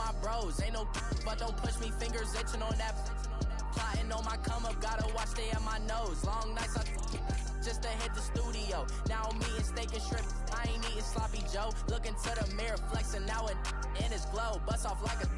my bros. Ain't no but don't push me, fingers itching on that. Plotting on my come up, gotta watch stay at my nose. Long nights just to hit the studio. Now I'm eating steak and shrimp, I ain't eating sloppy Joe. Looking to the mirror, flexing now and in his glow. Bust off like a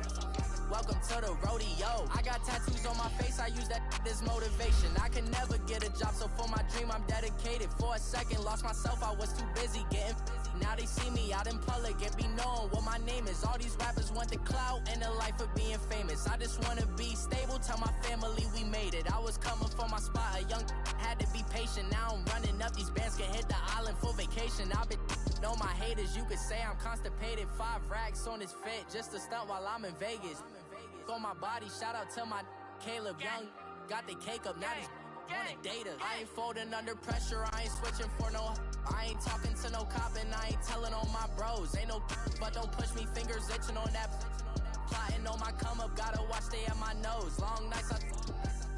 welcome to the rodeo. I got tattoos on my face, I use that as motivation. I can never get a job, so for my dream I'm dedicated. For a second, lost myself, I was too busy getting now they see me out in public and be known what my name is. All these rappers want the clout and the life of being famous. I just wanna be stable, tell my family we made it. I was coming for my spot, a young had to be patient. Now I'm running up, these bands can hit the island for vacation. I've been know my haters, you could say I'm constipated. 5 racks on his fit, just a stunt while I'm in Vegas. On my body, shout out to my Caleb Young. Got the cake up, now he's on a data. I ain't folding under pressure, I ain't switching for no. I ain't talking to no cop and I ain't telling on my bros. Ain't no but don't push me, fingers itching on that. Plotting on my come up, gotta watch stay at my nose. Long nights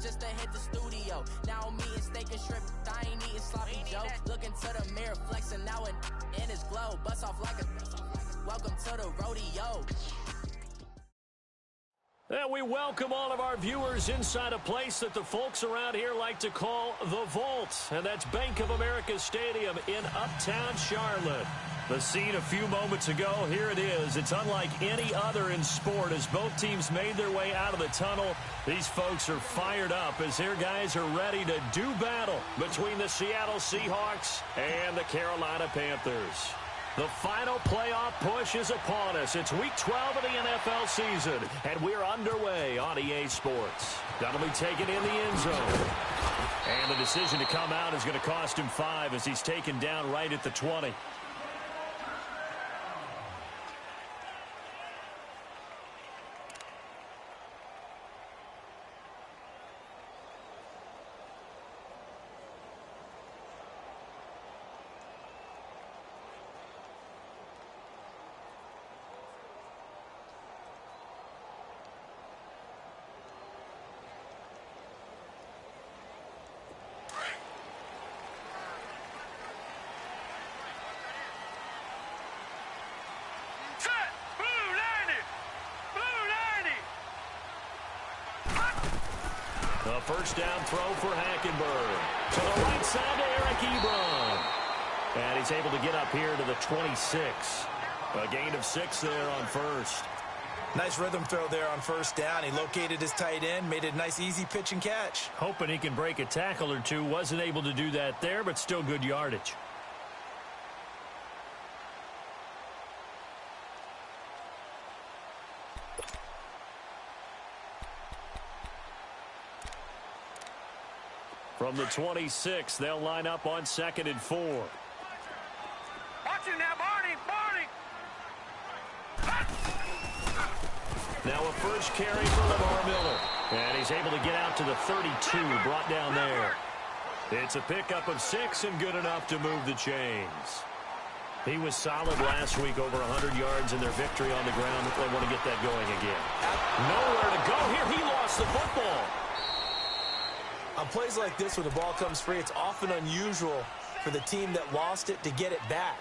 just to hit the studio. Now I'm eating steak and shrimp, I ain't eating sloppy Joe. Looking to the mirror, flexing now and in his glow. Bust off like a welcome to the rodeo. And we welcome all of our viewers inside a place that the folks around here like to call the Vault. And that's Bank of America Stadium in Uptown Charlotte. The scene a few moments ago, here it is. It's unlike any other in sport as both teams made their way out of the tunnel. These folks are fired up as their guys are ready to do battle between the Seattle Seahawks and the Carolina Panthers. The final playoff push is upon us. It's week 12 of the NFL season, and we're underway on EA Sports. That'll be taken in the end zone. And the decision to come out is going to cost him 5 as he's taken down right at the 20. A first down throw for Hackenberg. To the right side to Eric Ebron. And he's able to get up here to the 26. A gain of 6 there on first. Nice rhythm throw there on first down. He located his tight end, made it a nice easy pitch and catch. Hoping he can break a tackle or two. Wasn't able to do that there, but still good yardage. From the 26, they'll line up on 2nd and 4. Watch him now, Barney! Now a first carry for Lamar Miller. And he's able to get out to the 32, brought down there. It's a pickup of 6 and good enough to move the chains. He was solid last week, over 100 yards in their victory on the ground. They want to get that going again. Nowhere to go here. He lost the football. On plays like this, when the ball comes free, it's often unusual for the team that lost it to get it back.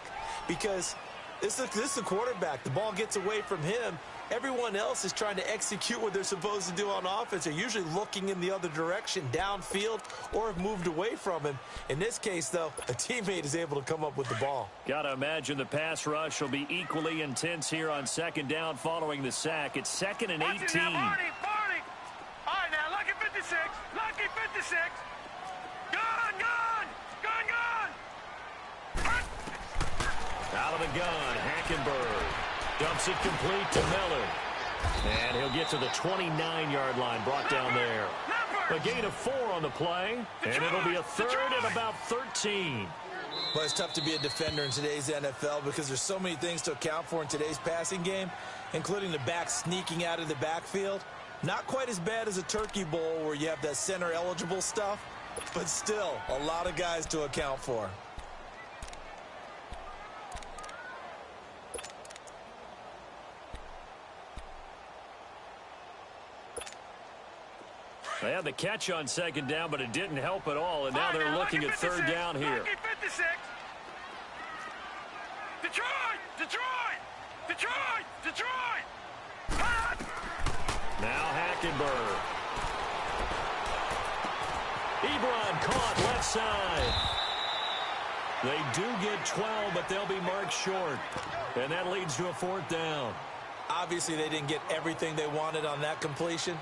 Because this is the quarterback. The ball gets away from him. Everyone else is trying to execute what they're supposed to do on offense. They're usually looking in the other direction, downfield, or have moved away from him. In this case, though, a teammate is able to come up with the ball. Got to imagine the pass rush will be equally intense here on 2nd down following the sack. It's 2nd and 18. Barney! All right, now, lucky 56. Lucky 56. Gone! Out of the gun, Hackenberg. Dumps it complete to Miller. And he'll get to the 29-yard line, brought down there. A gain of 4 on the play, and it'll be a 3rd and about 13. Well, it's tough to be a defender in today's NFL because there's so many things to account for in today's passing game, including the back sneaking out of the backfield. Not quite as bad as a turkey bowl where you have that center-eligible stuff, but still a lot of guys to account for. They had the catch on 2nd down, but it didn't help at all, and now they're looking at 3rd down here. Lucky 56. Detroit! Now Hackenberg. Ebron caught left side. They do get 12, but they'll be marked short. And that leads to a 4th down. Obviously, they didn't get everything they wanted on that completion,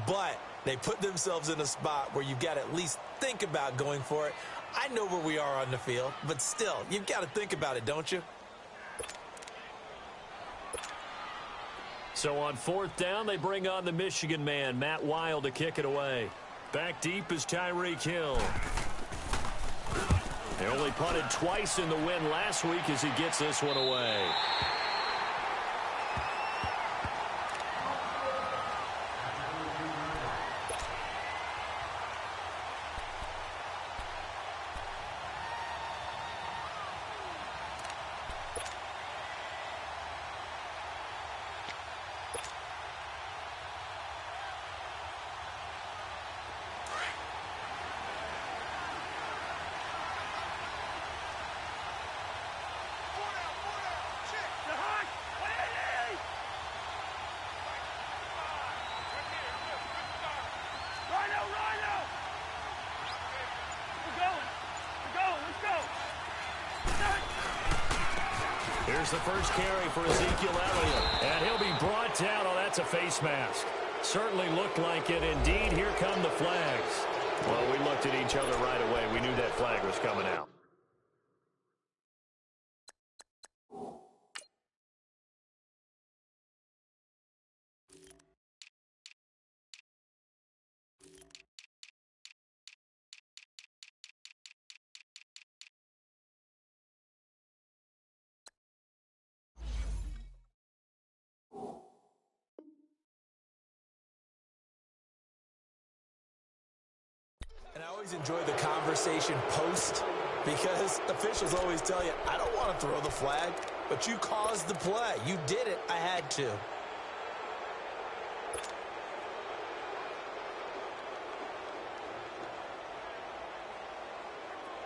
but they put themselves in a spot where you've got to at least think about going for it. I know where we are on the field, but still, you've got to think about it, don't you? So on 4th down, they bring on the Michigan man, Matt Wild, to kick it away. Back deep is Tyreek Hill. They only punted twice in the win last week as he gets this one away. Here's the first carry for Ezekiel Elliott. And he'll be brought down. Oh, that's a face mask. Certainly looked like it. Indeed, here come the flags. Well, we looked at each other right away. We knew that flag was coming out. And I always enjoy the conversation post because officials always tell you, I don't want to throw the flag, but you caused the play. You did it. I had to.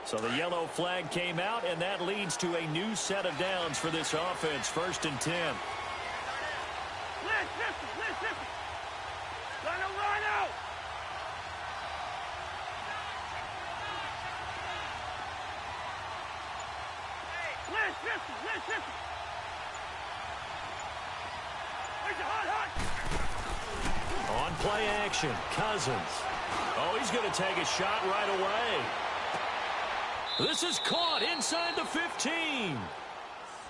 So the yellow flag came out, and that leads to a new set of downs for this offense. 1st and 10. Listen. Rhino. Listen. On play action, Cousins. Oh, he's going to take a shot right away. This is caught inside the 15.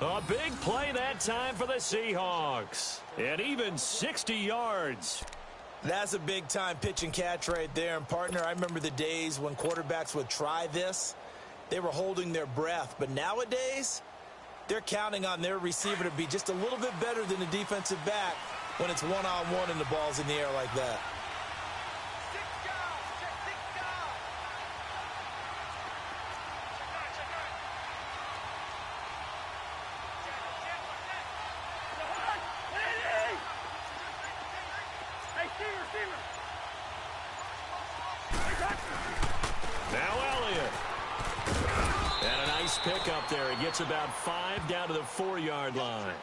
A big play that time for the Seahawks. And even 60 yards. That's a big-time pitch and catch right there. And, partner, I remember the days when quarterbacks would try this. They were holding their breath. But nowadays, they're counting on their receiver to be just a little bit better than the defensive back when it's one-on-one and the ball's in the air like that. Now Elliott. And a nice pick up there. He gets about 5 down to the 4-yard line.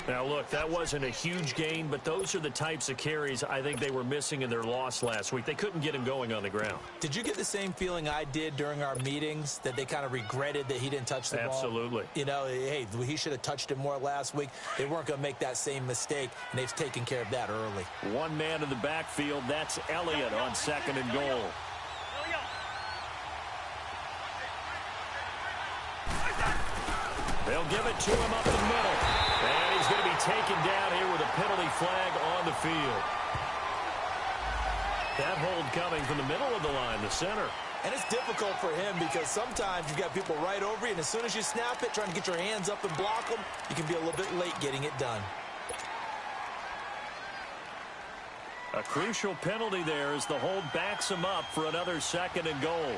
Now, look, that wasn't a huge gain, but those are the types of carries I think they were missing in their loss last week. They couldn't get him going on the ground. Did you get the same feeling I did during our meetings, that they kind of regretted that he didn't touch the ball? Absolutely. You know, hey, he should have touched it more last week. They weren't going to make that same mistake, and they've taken care of that early. One man in the backfield, that's Elliott on 2nd and goal. They'll give it to him up the middle. And he's going to be taken down here with a penalty flag on the field. That hold coming from the middle of the line, the center. And it's difficult for him because sometimes you've got people right over you, and as soon as you snap it, trying to get your hands up and block them, you can be a little bit late getting it done. A crucial penalty there as the hold backs him up for another 2nd and goal.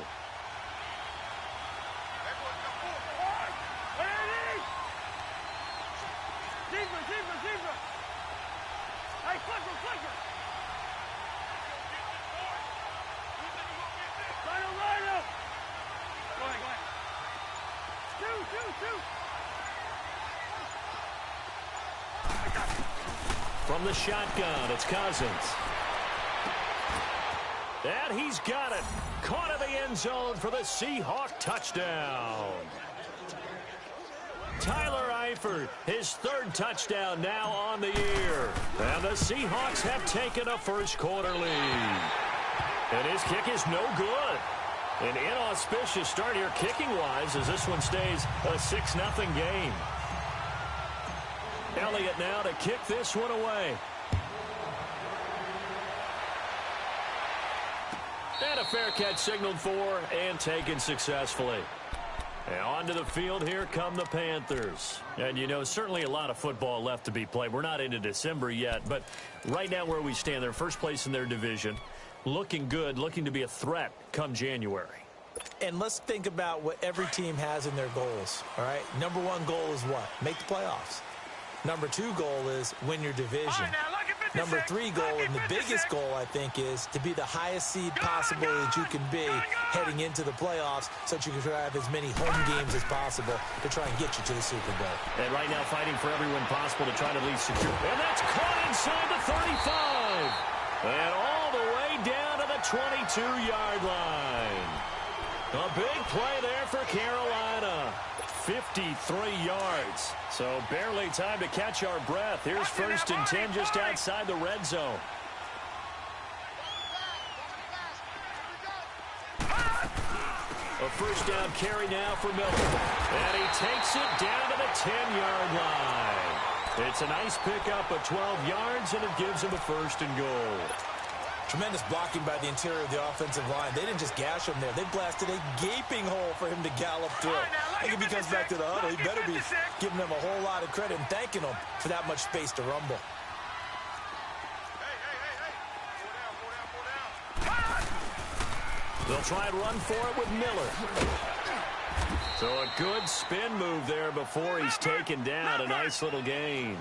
From the shotgun, it's Cousins. And he's got it. Caught in the end zone for the Seahawk touchdown. Tyler Eifert, his third touchdown now on the year. And the Seahawks have taken a first-quarter lead. And his kick is no good. An inauspicious start here kicking-wise as this one stays a 6-0 game. Elliott now to kick this one away. And a fair catch signaled for and taken successfully. And onto the field, here come the Panthers. And, you know, certainly a lot of football left to be played. We're not into December yet, but right now where we stand, they're first place in their division. Looking good, looking to be a threat come January. And let's think about what every team has in their goals, all right? Number one goal is what? Make the playoffs. Number two goal is win your division. Number three goal, and the biggest goal, I think, is to be the highest seed possible that you can be heading into the playoffs so that you can have as many home games as possible to try and get you to the Super Bowl. And right now fighting for every win possible to try to at least secure. And that's caught inside the 35. And all the way down to the 22-yard line. A big play there for Carolina. 53 yards. So barely time to catch our breath. Here's first and 10 just outside the red zone. A first down carry now for Miller. And he takes it down to the 10-yard line. It's a nice pickup of 12 yards, and it gives him a first and goal. Tremendous blocking by the interior of the offensive line. They didn't just gash him there. They blasted a gaping hole for him to gallop through. I think if he comes back to the huddle, he better be giving them a whole lot of credit and thanking them for that much space to rumble. They'll try and run for it with Miller. So a good spin move there before he's taken down. A nice little gain.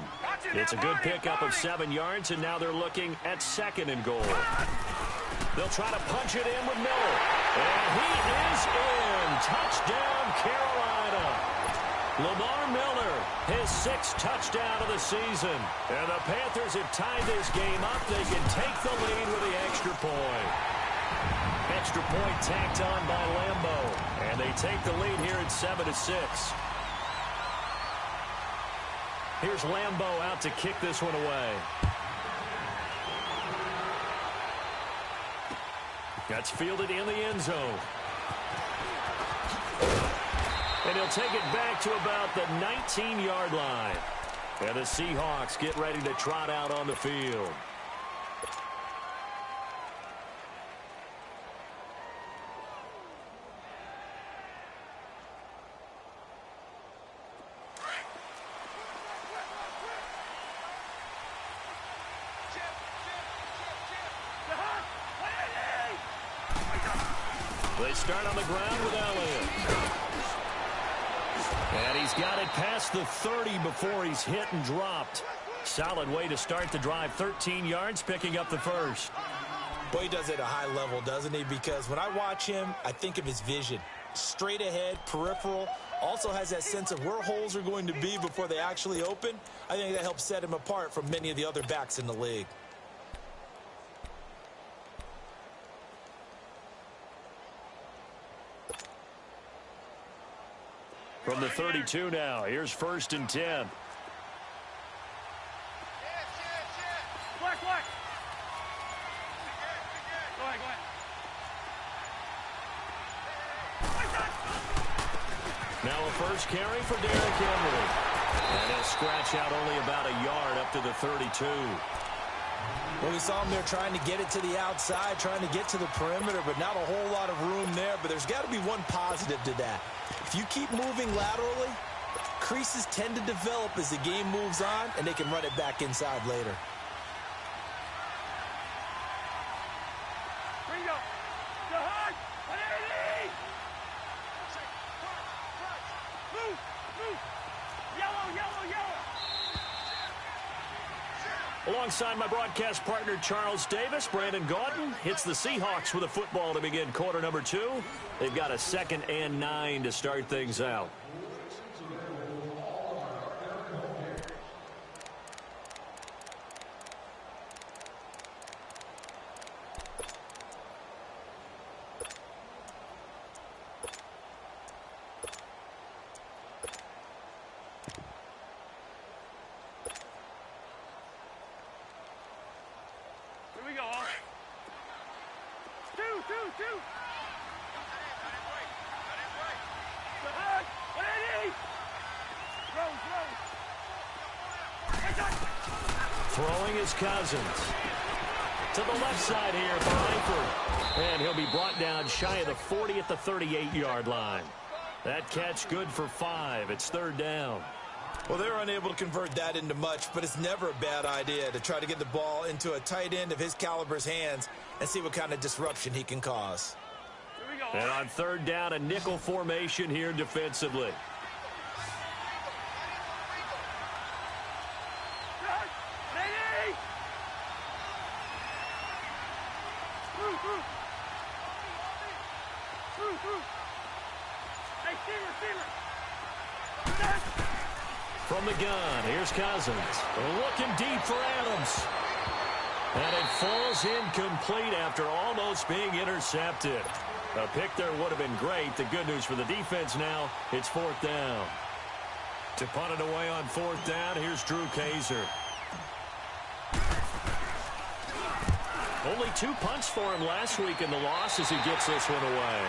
It's a good pickup of 7 yards, and now they're looking at second and goal. They'll try to punch it in with Miller. And he is in. Touchdown, Carolina. Lamar Miller, his 6th touchdown of the season. And the Panthers have tied this game up. They can take the lead with the extra point. Extra point tacked on by Lambeau. And they take the lead here at 7-6. Here's Lambeau out to kick this one away. That's fielded in the end zone. And he'll take it back to about the 19-yard line. And the Seahawks get ready to trot out on the field. They start on the ground with Elliott. And he's got it past the 30 before he's hit and dropped. Solid way to start the drive. 13 yards, picking up the first. Boy, he does it at a high level, doesn't he? Because when I watch him, I think of his vision. Straight ahead, peripheral. Also has that sense of where holes are going to be before they actually open. I think that helps set him apart from many of the other backs in the league. From the 32 now, here's first and 10. Black. Go ahead. Now a first carry for Derrick Henry. And he'll scratch out only about a yard up to the 32. Well, we saw him there trying to get it to the outside, trying to get to the perimeter, but not a whole lot of room there. But there's got to be one positive to that. If you keep moving laterally, creases tend to develop as the game moves on, and they can run it back inside later. Ringo. The hard. 180. Move. Yellow. Alongside my broadcast partner, Charles Davis, Brandon Gaudin hits the Seahawks with a football to begin quarter number 2. They've got a 2nd and 9 to start things out. Throwing is Cousins. To the left side here for Eifert. And he'll be brought down shy of the 40 at the 38-yard line. That catch good for 5. It's third down. Well, they're unable to convert that into much, but it's never a bad idea to try to get the ball into a tight end of his caliber's hands and see what kind of disruption he can cause. And on third down, a nickel formation here defensively. From the gun, here's Cousins. Looking deep for Adams. And it falls incomplete after almost being intercepted. A pick there would have been great. The good news for the defense now, it's fourth down. To punt it away on fourth down, here's Drew Kaiser. Only 2 punts for him last week in the loss as he gets this one away.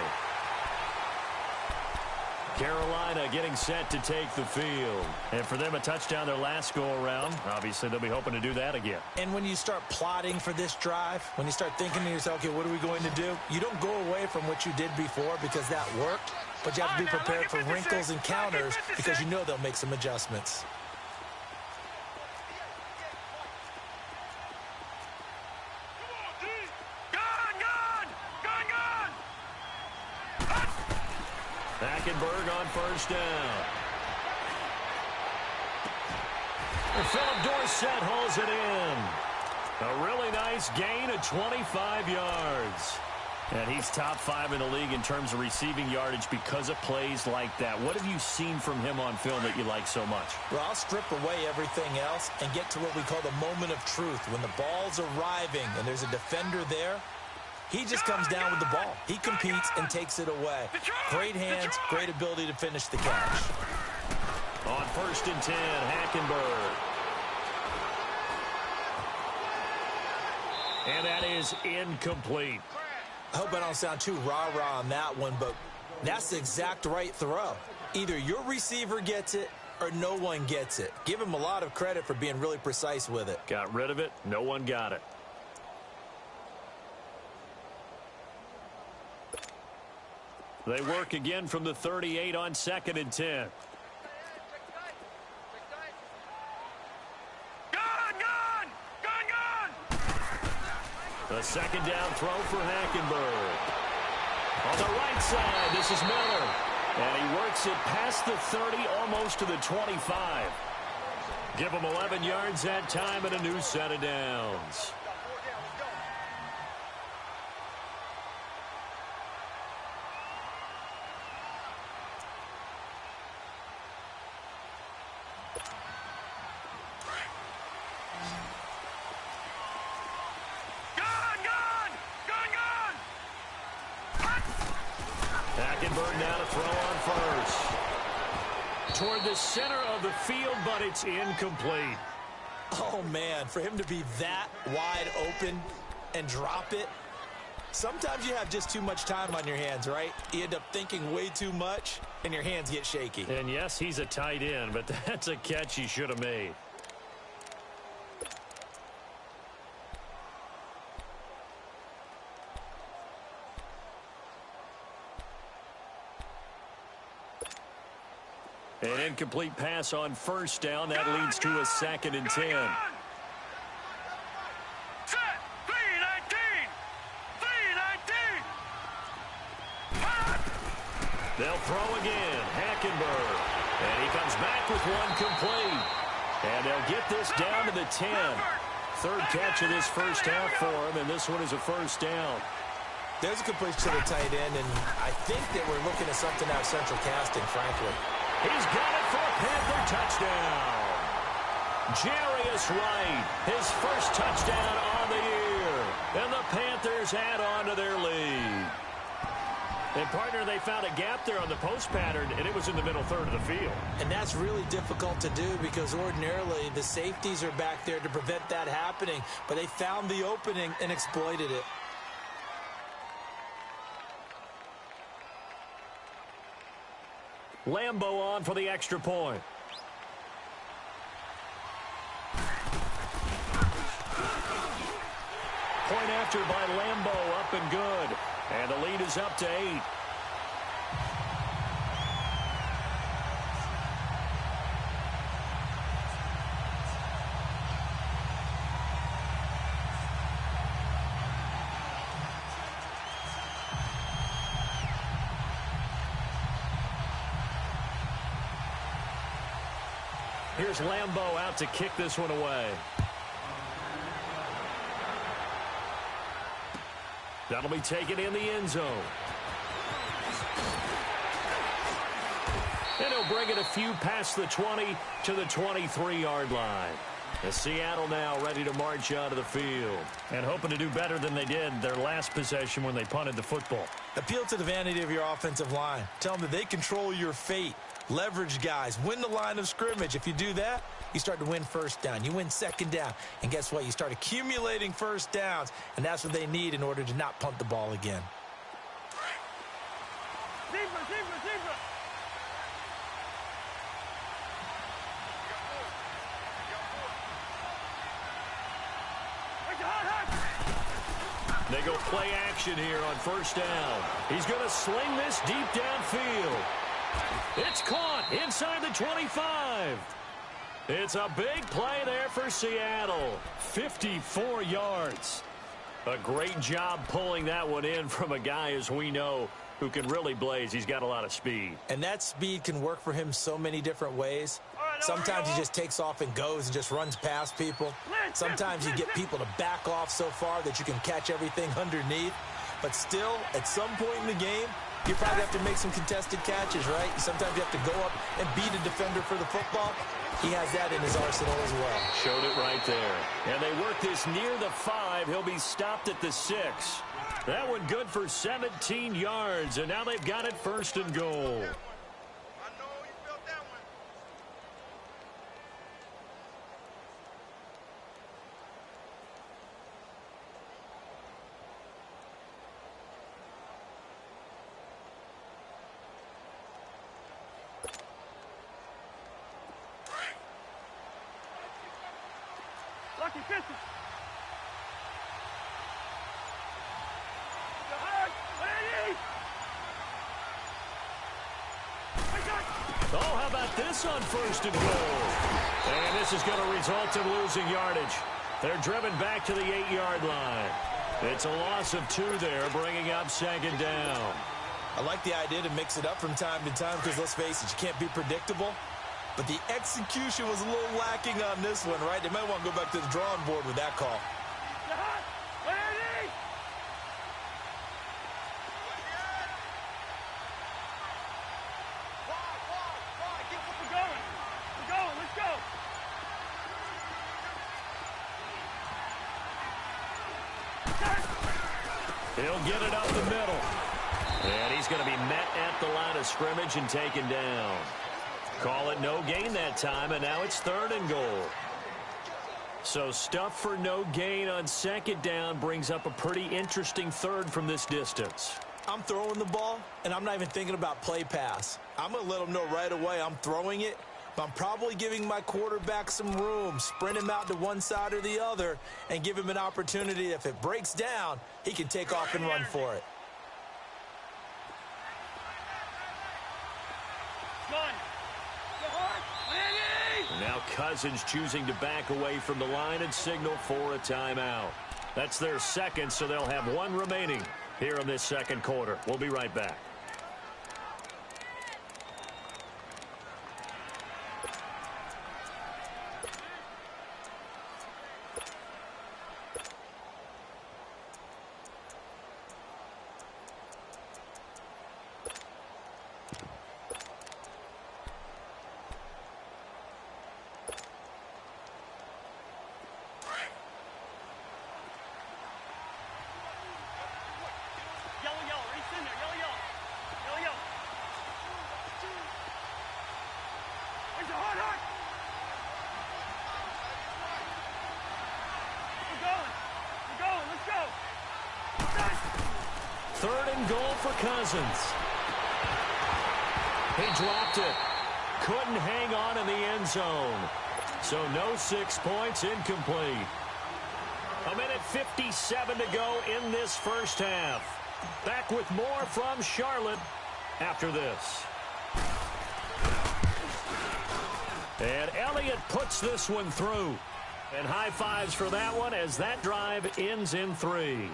Carolina getting set to take the field. And for them, a touchdown their last go-around. Obviously, they'll be hoping to do that again. And when you start plotting for this drive, when you start thinking to yourself, okay, what are we going to do? You don't go away from what you did before because that worked, but you have to be prepared for wrinkles and counters because you know they'll make some adjustments. Hackenberg on first down. And Philip Dorsett hauls it in. A really nice gain of 25 yards. And he's top 5 in the league in terms of receiving yardage because of plays like that. What have you seen from him on film that you like so much? Well, I'll strip away everything else and get to what we call the moment of truth. When the ball's arriving and there's a defender there, he just comes down with the ball. He competes and takes it away. Great hands, great ability to finish the catch. On first and 10, Hackenberg. And that is incomplete. I hope I don't sound too rah-rah on that one, but that's the exact right throw. Either your receiver gets it or no one gets it. Give him a lot of credit for being really precise with it. Got rid of it. No one got it. They work again from the 38 on second and 10. The second down throw for Hackenberg. On the right side, this is Miller. And he works it past the 30, almost to the 25. Give him 11 yards that time and a new set of downs. Hackenberg now to throw on first. Toward the center of the field, but it's incomplete. Oh, man, for him to be that wide open and drop it, sometimes you have just too much time on your hands, right? You end up thinking way too much, and your hands get shaky. And yes, he's a tight end, but that's a catch he should have made. An incomplete pass on first down. That leads to a second and 10. They'll throw again. Hackenberg. And he comes back with one complete. And they'll get this down to the 10. Third catch of this first half for him, and this one is a first down. There's a completion to the tight end, and I think that we're looking at something out of central casting, frankly. He's got it for a Panther touchdown. Jarius Wright, his first touchdown on the year. And the Panthers add on to their lead. And, partner, they found a gap there on the post pattern, and it was in the middle third of the field. And that's really difficult to do because ordinarily the safeties are back there to prevent that happening. But they found the opening and exploited it. Lambeau on for the extra point. point after by Lambeau, up and good. And the lead is up to 8. Here's Lambeau out to kick this one away. That'll be taken in the end zone. And he'll bring it a few past the 20 to the 23-yard line. And Seattle now ready to march out of the field. And hoping to do better than they did their last possession when they punted the football. Appeal to the vanity of your offensive line. Tell them that they control your fate. Leverage guys. Win the line of scrimmage. If you do that, you start to win first down. You win second down. And guess what? You start accumulating first downs. And that's what they need in order to not punt the ball again. They go play action here on first down. He's going to sling this deep downfield. It's caught inside the 25. It's a big play there for Seattle. 54 yards. A great job pulling that one in from a guy, as we know, who can really blaze. He's got a lot of speed. And that speed can work for him so many different ways. Sometimes he just takes off and goes and just runs past people. Sometimes you get people to back off so far that you can catch everything underneath. But still, at some point in the game, you probably have to make some contested catches, right? Sometimes you have to go up and beat a defender for the football. He has that in his arsenal as well. Showed it right there. And they work this near the 5. He'll be stopped at the 6. That one good for 17 yards, and now they've got it first and goal. Lucky 50. Oh, how about this on first and goal? And this is going to result in losing yardage. They're driven back to the 8-yard line. It's a loss of 2 there, bringing up second down. I like the idea to mix it up from time to time because, let's face it, you can't be predictable. But the execution was a little lacking on this one, right? They might want to go back to the drawing board with that call. He'll get it up the middle. And he's going to be met at the line of scrimmage and taken down. Call it no gain that time, and now it's 3rd and goal. So stuff for no gain on second down brings up a pretty interesting 3rd from this distance. I'm throwing the ball, and I'm not even thinking about play pass. I'm going to let them know right away I'm throwing it. I'm probably giving my quarterback some room, sprint him out to one side or the other, and give him an opportunity. If it breaks down, he can take off and run for it. Now Cousins choosing to back away from the line and signal for a timeout. That's their second, so they'll have 1 remaining here in this second quarter. We'll be right back. Cousins. He dropped it. Couldn't hang on in the end zone. So no 6 points, incomplete. 1:57 to go in this first half. Back with more from Charlotte after this. And Elliott puts this one through. And high fives for that one as that drive ends in 3.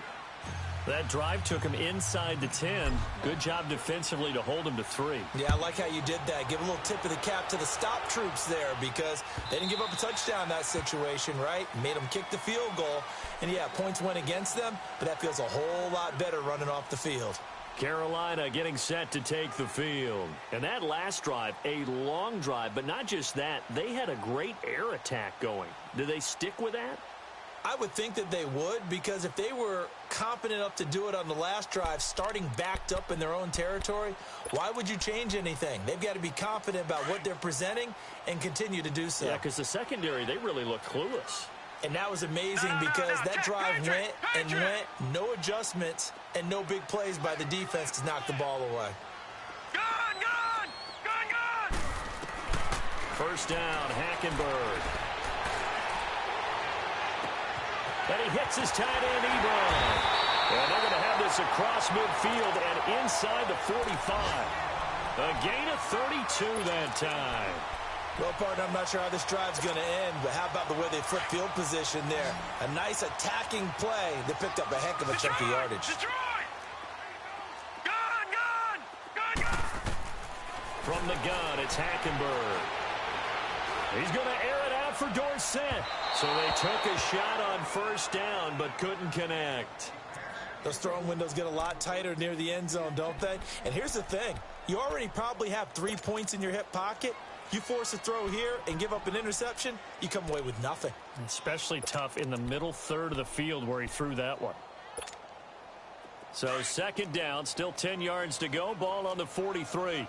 That drive took him inside the 10. Good job defensively to hold him to 3. Yeah, I like how you did that. Give a little tip of the cap to the stop troops there because they didn't give up a touchdown in that situation, right? Made them kick the field goal. And, yeah, points went against them, but that feels a whole lot better running off the field. Carolina getting set to take the field. And that last drive, a long drive, but not just that. They had a great air attack going. Do they stick with that? I would think that they would because if they were confident enough to do it on the last drive, starting backed up in their own territory, why would you change anything? They've got to be confident about what they're presenting and continue to do so. Yeah, because the secondary, they really look clueless. And that was amazing because that drive went and went, no adjustments, and no big plays by the defense to knock the ball away. Gone! First down, Hackenberg. And he hits his tight end, Ebron. And they're going to have this across midfield and inside the 45. A gain of 32 that time. Well, partner, I'm not sure how this drive's going to end, but how about the way they flip field position there? A nice attacking play that picked up a heck of a chunk of yardage. Gone! From the gun, it's Hackenberg. He's going to air it out for Dorsett. So they took a shot on first down, but couldn't connect. Those throwing windows get a lot tighter near the end zone, don't they? And here's the thing. You already probably have 3 points in your hip pocket. You force a throw here and give up an interception, you come away with nothing. Especially tough in the middle third of the field where he threw that one. So second down, still 10 yards to go. Ball on the 43.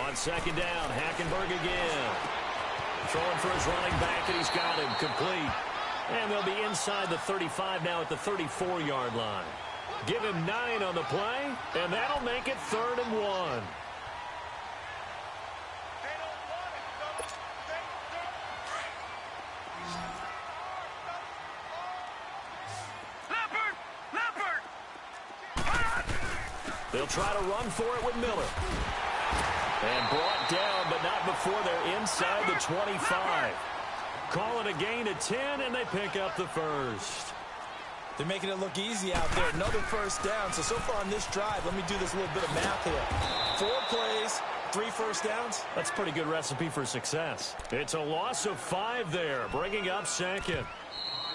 On second down, Hackenberg again. Throwing for his running back, and he's got him complete. And they'll be inside the 35 now at the 34-yard line. Give him 9 on the play, and that'll make it 3rd and 1. They'll try to run for it with Miller. And brought down, but not before they're inside the 25. Call it a gain of 10, and they pick up the first. They're making it look easy out there. Another first down. So far on this drive, let me do this little bit of math here. 4 plays, 3 first downs. That's a pretty good recipe for success. It's a loss of 5 there, bringing up second.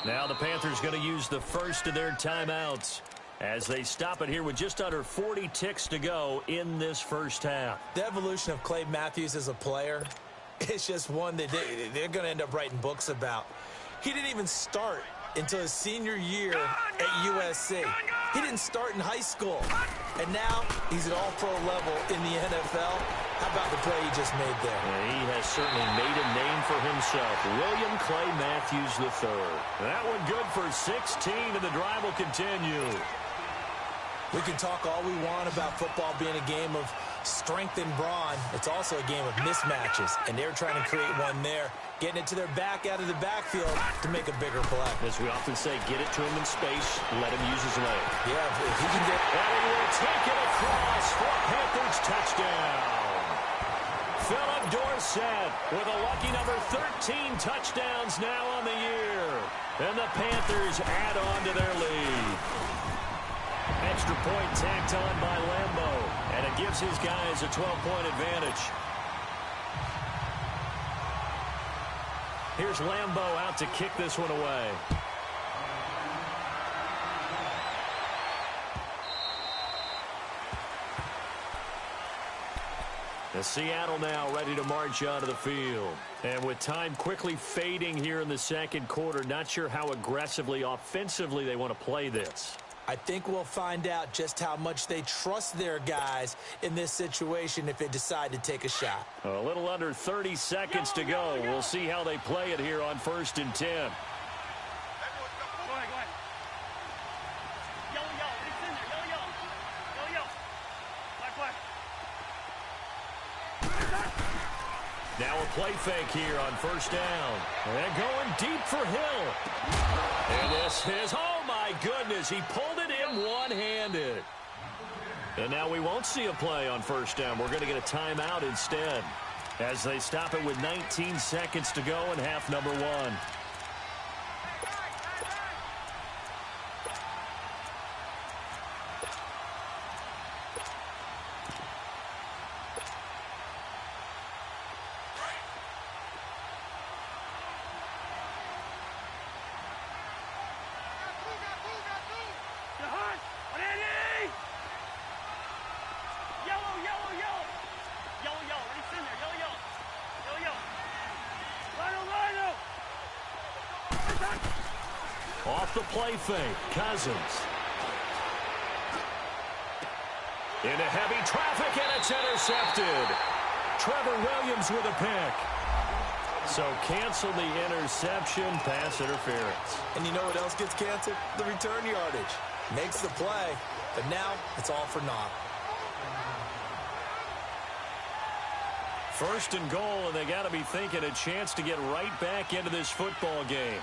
Now the Panthers going to use the first of their timeouts as they stop it here with just under 40 ticks to go in this first half. The evolution of Clay Matthews as a player, it's just one that they're going to end up writing books about. He didn't even start until his senior year at USC. He didn't start in high school. And now he's at all-pro level in the NFL. How about the play he just made there? Yeah, he has certainly made a name for himself. William Clay Matthews III. That one good for 16, and the drive will continue. We can talk all we want about football being a game of strength and brawn. It's also a game of mismatches, and they're trying to create one there, getting it to their back out of the backfield to make a bigger play. As we often say, get it to him in space, let him use his leg. Yeah, if he can get... And he will take it across for Panthers touchdown. Philip Dorsett with a lucky number 13 touchdowns now on the year. And the Panthers add on to their lead. Extra point tacked on by Lambeau, and it gives his guys a 12-point advantage. Here's Lambeau out to kick this one away. The Seattle now ready to march onto the field. And with time quickly fading here in the second quarter, not sure how aggressively, offensively they want to play this. I think we'll find out just how much they trust their guys in this situation if they decide to take a shot. A little under 30 seconds to go. We'll see how they play it here on 1st and 10. Go ahead. Yo. It's in there. Yo. Play. Now a play fake here on first down. And going deep for Hill. And this is, oh my goodness, he pulled it in one-handed. And now we won't see a play on first down. We're going to get a timeout instead as they stop it with 19 seconds to go in half number 1. Off the play fake, Cousins. Into heavy traffic, and it's intercepted. Trevor Williams with a pick. So cancel the interception, pass interference. And you know what else gets canceled? The return yardage. Makes the play, but now it's all for naught. First and goal, and they got to be thinking a chance to get right back into this football game.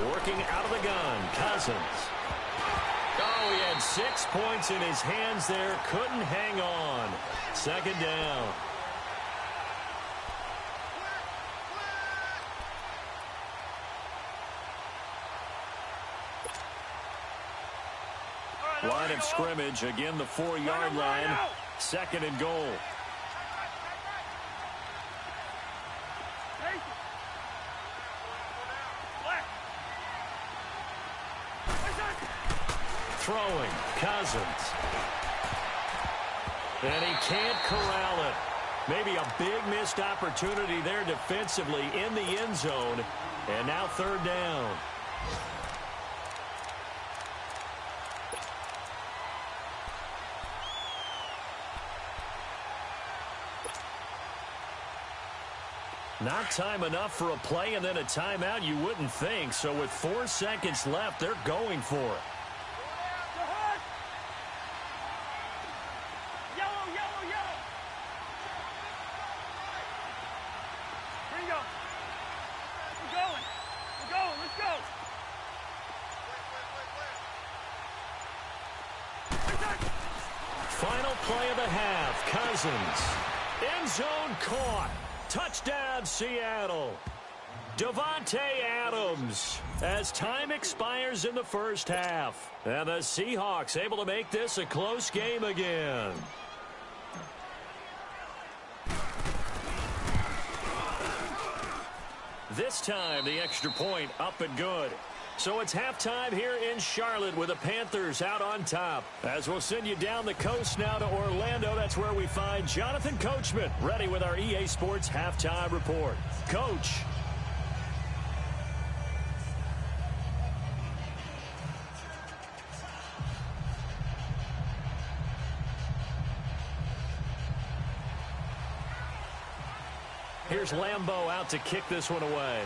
Working out of the gun, Cousins. Oh, he had 6 points in his hands there. Couldn't hang on. Second down. Line of scrimmage, again the 4-yard line. Second and goal. Throwing, Cousins. And he can't corral it. Maybe a big missed opportunity there defensively in the end zone. And now third down. Not time enough for a play and then a timeout, you wouldn't think. So with 4 seconds left, they're going for it. Final play of the half. Cousins. End zone caught. Touchdown, Seattle. Davante Adams as time expires in the first half. And the Seahawks able to make this a close game again. This time, the extra point up and good. So it's halftime here in Charlotte with the Panthers out on top. As we'll send you down the coast now to Orlando, that's where we find Jonathan Coachman ready with our EA Sports Halftime Report. Coach. Here's Lambeau out to kick this one away.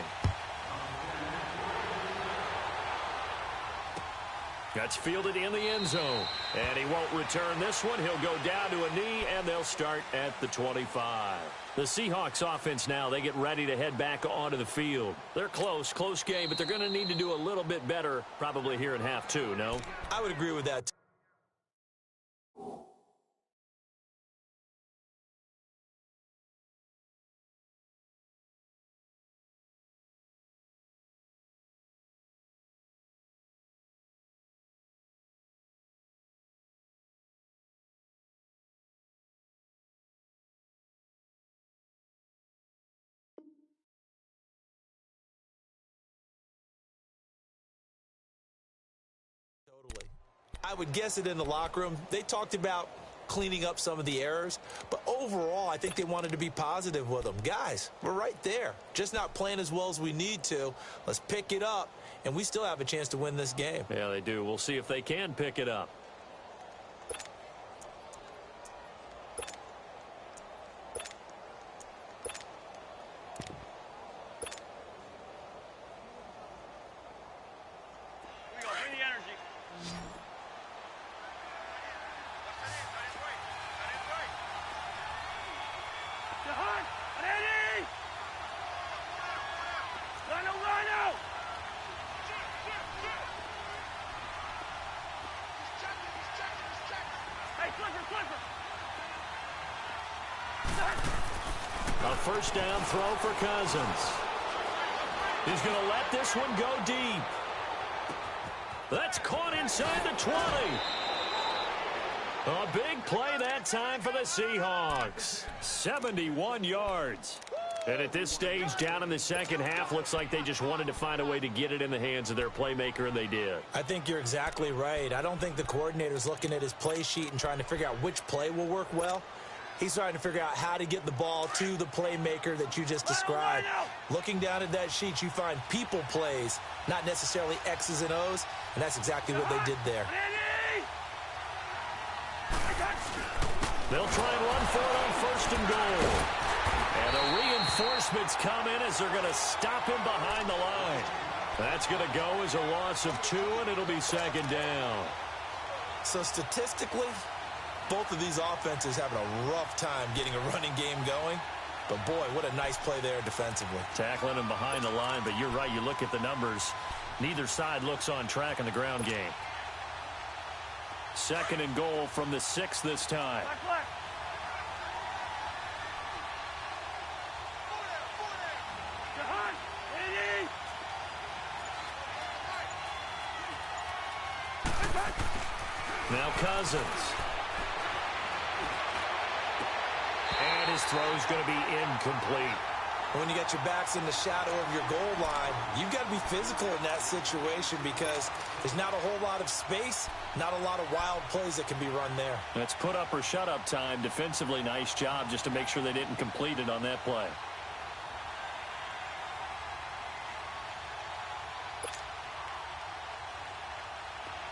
That's fielded in the end zone. And he won't return this one. He'll go down to a knee, and they'll start at the 25. The Seahawks offense now, they get ready to head back onto the field. They're close game, but they're going to need to do a little bit better probably here in half two, no? I would agree with that. I would guess it in the locker room. They talked about cleaning up some of the errors, but overall, I think they wanted to be positive with them. Guys, we're right there. Just not playing as well as we need to. Let's pick it up, and we still have a chance to win this game. Yeah, they do. We'll see if they can pick it up. A first down throw for Cousins. He's going to let this one go deep. That's caught inside the 20. A big play that time for the Seahawks. 71 yards. And at this stage, down in the second half, looks like they just wanted to find a way to get it in the hands of their playmaker, and they did. I think you're exactly right. I don't think the coordinator's looking at his play sheet and trying to figure out which play will work well. He's trying to figure out how to get the ball to the playmaker that you just described. Looking down at that sheet, you find people plays, not necessarily X's and O's, and that's exactly what they did there. They'll try and run for it on first and goal. And the reinforcements come in as they're going to stop him behind the line. That's going to go as a loss of 2, and it'll be second down. So statistically, both of these offenses having a rough time getting a running game going. But, boy, what a nice play there defensively. Tackling him behind the line, but you're right. You look at the numbers. Neither side looks on track in the ground game. Second and goal from the 6 this time. Now Cousins. And his throw's going to be incomplete. When you got your backs in the shadow of your goal line, you've got to be physical in that situation because there's not a whole lot of space, not a lot of wild plays that can be run there. That's put up or shut up time. Defensively, nice job just to make sure they didn't complete it on that play.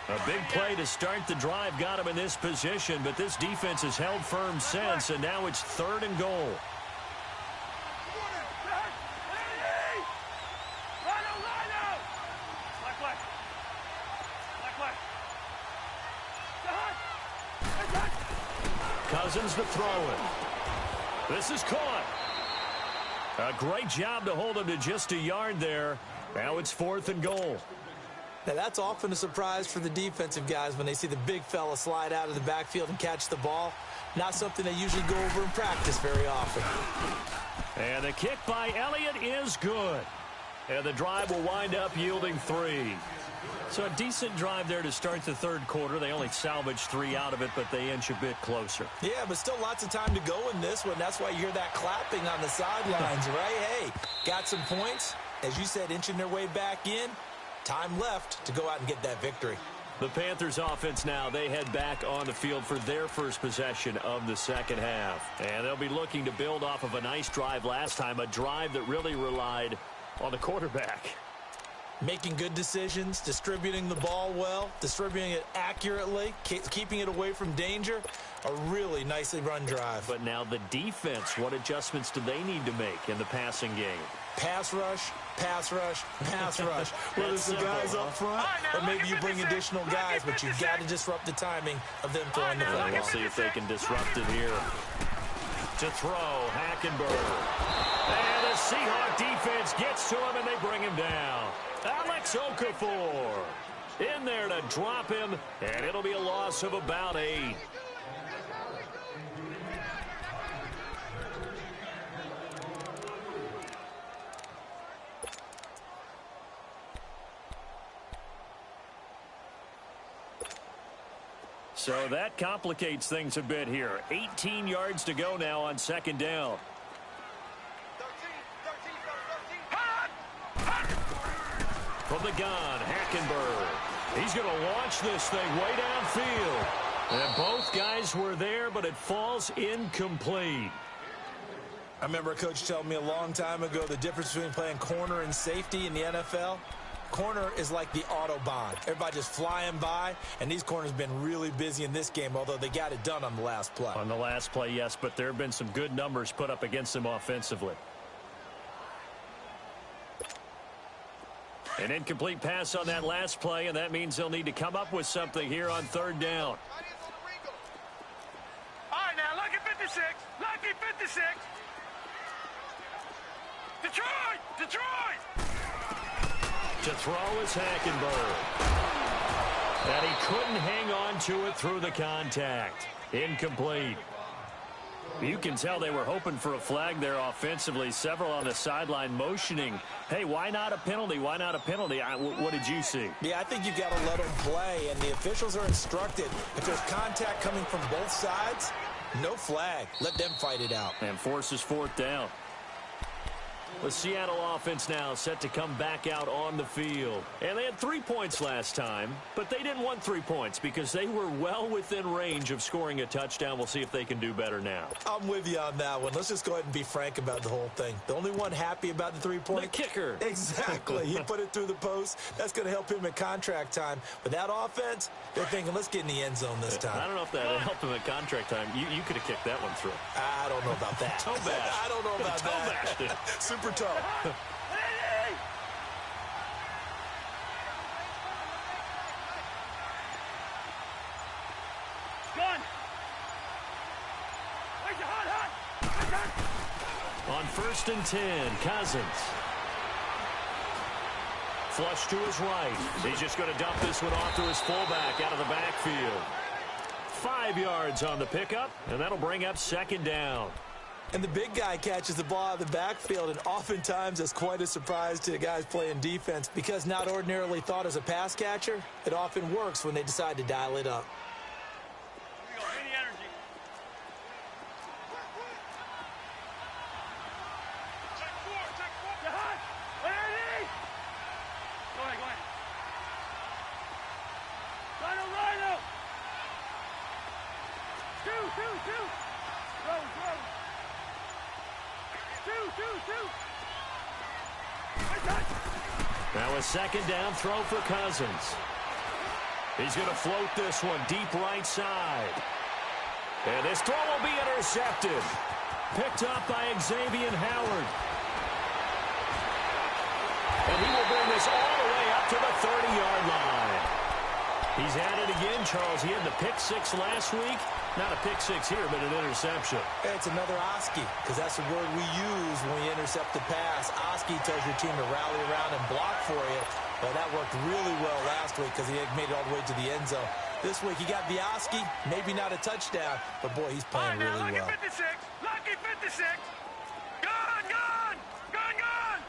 A big play to start the drive got him in this position, but this defense has held firm since, and now it's third and goal. Cousins to throw it. This is caught. A great job to hold him to just a yard there. Now it's fourth and goal. Now, that's often a surprise for the defensive guys when they see the big fella slide out of the backfield and catch the ball. Not something they usually go over in practice very often. And the kick by Elliott is good. And the drive will wind up yielding 3. So a decent drive there to start the third quarter. They only salvaged 3 out of it, but they inch a bit closer. Yeah, but still lots of time to go in this one. That's why you hear that clapping on the sidelines, right? Hey, got some points. As you said, inching their way back in. Time left to go out and get that victory. The Panthers offense now, they head back on the field for their first possession of the second half. And they'll be looking to build off of a nice drive last time, a drive that really relied on the quarterback. Making good decisions, distributing the ball well, distributing it accurately, keeping it away from danger. A really nicely run drive. But now the defense, what adjustments do they need to make in the passing game? Pass rush, pass rush, pass rush. Whether it's the guys up front or maybe you bring additional guys, but you've got to disrupt the timing of them throwing the ball. We'll see if they can disrupt it here. To throw, Hackenberg. And the Seahawk defense gets to him, and they bring him down. Alex Okafor in there to drop him, and it'll be a loss of about 8. So that complicates things a bit here. 18 yards to go now on second down. From the gun, Hackenberg. He's going to launch this thing way downfield. And both guys were there, but it falls incomplete. I remember a coach telling me a long time ago the difference between playing corner and safety in the NFL. Corner is like the Autobahn. Everybody just flying by, and these corners have been really busy in this game, although they got it done on the last play. On the last play, yes, but there have been some good numbers put up against them offensively. An incomplete pass on that last play, and that means they'll need to come up with something here on third down. All right, now, lucky 56. Lucky 56. Detroit! Detroit! To throw is Hackenberg. And he couldn't hang on to it through the contact. Incomplete. You can tell they were hoping for a flag there offensively. Several on the sideline motioning, hey, why not a penalty? Why not a penalty? What did you see? Yeah, I think you got to let them play, and the officials are instructed. If there's contact coming from both sides, no flag. Let them fight it out. And forces fourth down. The Seattle offense now set to come back out on the field. And they had 3 points last time, but they didn't want 3 points because they were well within range of scoring a touchdown. We'll see if they can do better now. I'm with you on that one. Let's just go ahead and be frank about the whole thing. The only one happy about the 3-point? The kicker. Exactly. He put it through the post. That's going to help him at contract time. But that offense, they're thinking, let's get in the end zone this time. I don't know if that helped him at contract time. You could have kicked that one through. I don't know about that. Toe bash. I don't know about that. Super toe. On 1st and 10, Cousins. Flush to his right. He's just going to dump this one off to his fullback out of the backfield. 5 yards on the pickup, and that'll bring up 2nd down. And the big guy catches the ball out of the backfield, and oftentimes that's quite a surprise to the guys playing defense because not ordinarily thought as a pass catcher, it often works when they decide to dial it up. Now a 2nd down throw for Cousins. He's going to float this one deep right side. And this throw will be intercepted. Picked up by Xavier Howard. And he will bring this all the way up to the 30-yard line. He's at it again, Charles. He had the pick 6 last week. Not a pick 6 here, but an interception. It's another Oski, because that's the word we use when we intercept the pass. Oski tells your team to rally around and block for you. Well, that worked really well last week because he had made it all the way to the end zone. This week, he got the Oski, maybe not a touchdown, but, boy, he's playing really well. Lucky 56! Lucky 56! Gone! Gone! Gone! Gone!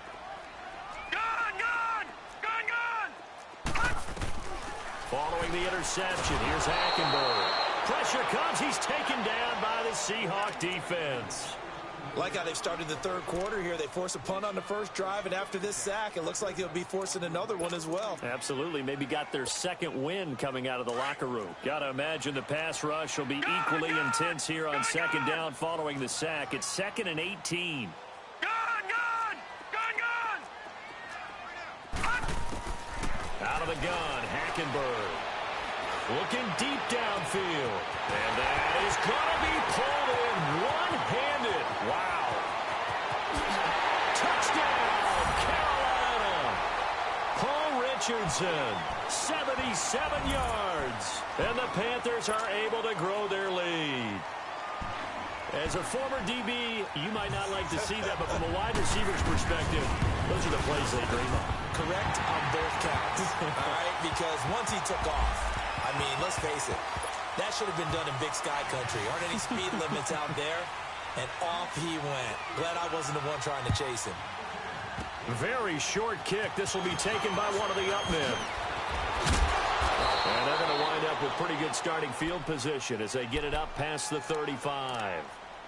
Gone! Gone! Gone! Gone! Following the interception, here's Hackenberg. Pressure comes. He's taken down by the Seahawk defense. Like how they've started the 3rd quarter here. They force a punt on the first drive, and after this sack, it looks like they'll be forcing another one as well. Absolutely. Maybe got their 2nd win coming out of the locker room. Got to imagine the pass rush will be equally intense here on 2nd down following the sack. It's 2nd and 18. Out of the gun, Hackenberg. Looking deep downfield. And that is going to be pulled in one-handed. Wow. Touchdown, Carolina. Paul Richardson, 77 yards. And the Panthers are able to grow their lead. As a former DB, you might not like to see that, but from a wide receiver's perspective, those are the plays they dream of. Correct on both counts. All right, because once he took off, I mean, let's face it, that should have been done in Big Sky Country. Aren't any speed limits out there? And off he went. Glad I wasn't the one trying to chase him. Very short kick. This will be taken by one of the up men. And they're going to wind up with pretty good starting field position as they get it up past the 35.